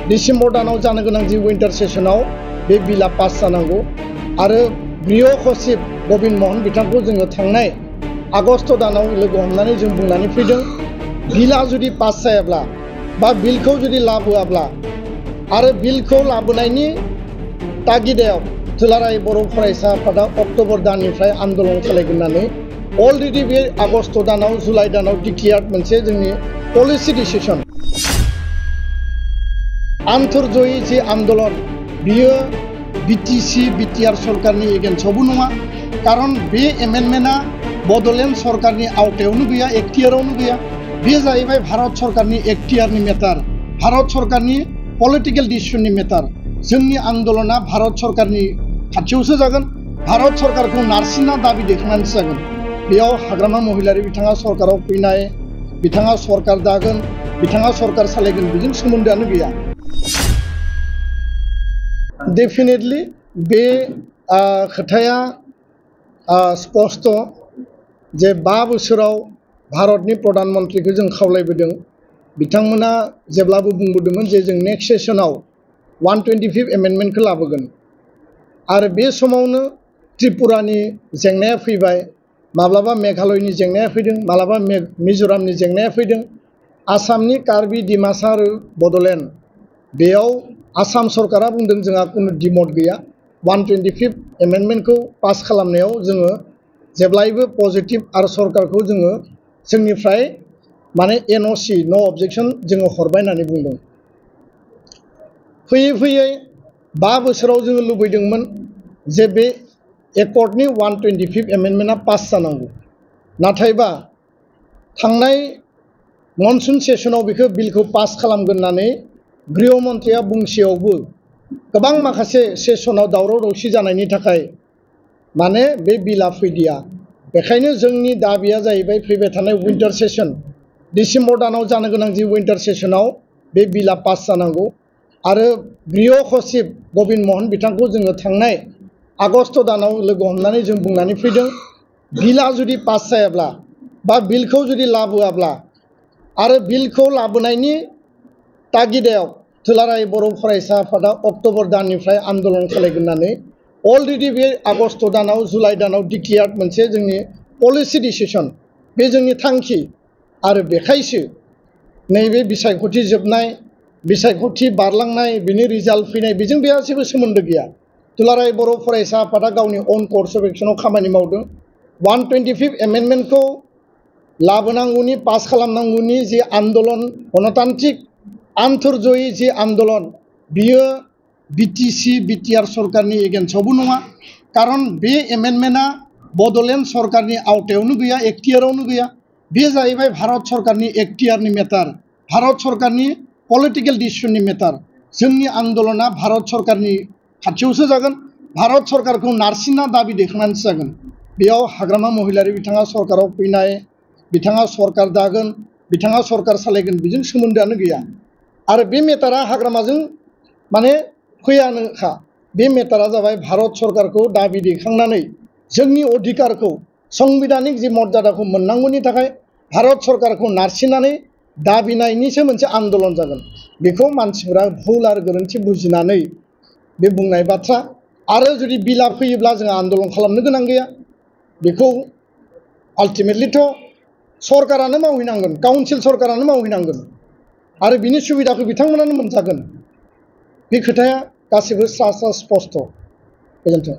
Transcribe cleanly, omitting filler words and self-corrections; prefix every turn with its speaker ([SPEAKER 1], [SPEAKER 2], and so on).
[SPEAKER 1] December दानाव जानो गोनां जि विंटार सेसनाव बे बिला पास जानांगौ आरो गृह सचिब गबिन्द मोहन बिथांखौ जोङो थांनाय आगस्ट दानाव लोगो हमनानै जों बुंनानै फैदों बिला जुदि पास जायाब्ला बा बिलखौ जुदि लाबोआब्ला आरो बिलखौ लाबोनायनि तागिदायाव दुलाराय बर' फरायसा आफादा अक्ट'बर दाननिफ्राय आन्दोलन खालामगोन होननानै अलरेडि बे आगस्ट दानाव जुलाइ दानाव डिक्लेयार्ड मोनसे जोंनि पलिसि डिसिसन आन्तर्जयी जे आन्दोलन बियो बिटिसि बिटिआर सरकारनि एगेन्स्टआवबो नङा कारण बे एमेन्डमेन्टआ बड'लेण्ड सरकारनि आवथायावनो गैया एक्टियारावनो गैया बे जाहैबाय भारत सरकारनि एक्टियारनि मेटार भारत सरकारनि पलिटिकेल डिसिसननि मेटार जोंनि आन्दोलना भारत सरकारनि खाथियावसो जागोन भारत सरकारखौ नारसिनना दाबि दैखांनानैसो जागोन बेयाव हाग्रामा महिलारि बिथाङा सरकाराव फैनाय बिथाङा सरकार दागोन बिथाङा सरकार सालायगोन बेजों सोमोन्दोआनो गैया डेफिनेटलि बे खोथाया स्पष्ट जे 5 बोसोराव भारतनि प्रधान मन्त्रीखौ जों खावलायबोदों बिथांमोना जेब्लाबो बुंबोदोंमोन जे जों नेक्स्ट सेसनाव 125 एमेन्डमेन्टखौ लाबोगोन आरो बे समावनो त्रिपुरानि जेंनाया फैबाय माब्लाबा मेघालयनि जेंनाया फैदों माब्लाबा मिजोरामनि जेंनाया फैदों आसामनि कार्बि डिमासा आरो बड'लेण्ड बेयाव आसाम सरकारा बुंदों जोंहा कुनु डिमट गैया 125 एमेन्डमेन्टखौ पास खालामनायाव जोङो जेब्लायबो पजिटिभ आरो सरकारखौ जोङो जोंनिफ्राय माने एनअसि नो अबजेक्शन जोङो हरबाय होननानै बुंदों फैयै फैयै 5 बोसोराव जोङो लुबैदोंमोन जे बे एकर्डनि 125 एमेन्डमेन्टआ पास जानांगौ नाथायबा थांनाय मनसुन सेसनाव बेखौ बिलखौ पास खालामगोन होननानै गृह मन्थ्रिया बुंसेयावबो गोबां माखासे सेसनाव दावराव दावसि जानायनि थाखाय माने बे बिला फैदिया बेखायनो जोंनि दाबिया जाहैबाय फैबाय थानाय विंटार सेसन डिसेम्बर दानाव जानो गोनां जि विंटार सेसनाव बे बिला पास जानांगौ आरो गृह सचिब गबिन्द मोहन बिथांखौ जोङो थांनाय आगस्ट दानाव लोगो हमनानै जों बुंनानै फैदों बिला जुदि पास जायाब्ला बा बिलखौ जुदि लाबोआब्ला आरो बिलखौ लाबोनायनि तागिदायाव दुलाराय बर' फरायसा आफादा अक्ट'बर दाननिफ्राय आन्दोलन खालामगोन होननानै अलरेडि बे आगस्ट दानाव जुलाइ दानाव डिक्लेयार्ड मोनसे जोंनि पलिसि डिसिसन बे जोंनि थांखि आरो बेखायसो नैबे बिसायख'थि जोबनाय बिसायख'थि बारलांनाय बिनि रिजाल्ट फैनाय बेजों बेहा जेबो सोमोन्दो गैया दुलाराय बर' फरायसा आफादा गावनि अन कर्स अफ एक्सनाव खामानि मावदों 125 एमेन्डमेन्टखौ लाबोनांगौनि पास खालामनांगौनि जे आन्दोलन गणतान्त्रिक आन्तर्जयी जे आन्दोलन बियो बिटिसि बिटिआर सरकारनि एगेन्स्टआवबो नङा कारण बे एमेन्डमेन्टआ बड'लेण्ड सरकारनि आवथायावनो गैया एक्टियारावनो गैया बे जाहैबाय भारत सरकारनि एक्टियारनि मेटार भारत सरकारनि पलिटिकेल डिसिसननि मेटार जोंनि आन्दोलना भारत सरकारनि खाथियावसो जागोन भारत सरकारखौ नारसिनना दाबि दैखांनानैसो जागोन बेयाव हाग्रामा महिलारि बिथाङा सरकाराव फैनाय बिथाङा सरकार दागोन बिथाङा सरकार सालायगोन बेजों सोमोन्दोआनो गैया आरो बे मेटारा हाग्रामाजों माने फैयानोखा बे मेटारा जाबाय भारत सरकारखौ दाबि दैखांनानै जोंनि अधिकारखौ संबिधानिक जि मर्यादाखौ मोननांगौनि थाखाय भारत सरकारखौ नारसिननानै दाबिनायनिसो मोनसे आन्दोलन जागोन बेखौ मानसिफोरा भुल आरो गोरोन्थि बुजिनानै बे बुंनाय बाथ्रा आरो जुदि बिला फैयोब्ला जों आन्दोलन खालामनो गोनां गैया बेखौ आल्टिमेटलिथ' सरकारानो मावहैनांगोन काउन्सिल सरकारानो मावहैनांगोन आरो बिनि सुबिदाखौ बिथांमोनानो मोनजागोन बे खोथाया गासिबो स्रा स्रा स्पष्ट गोजोन्थों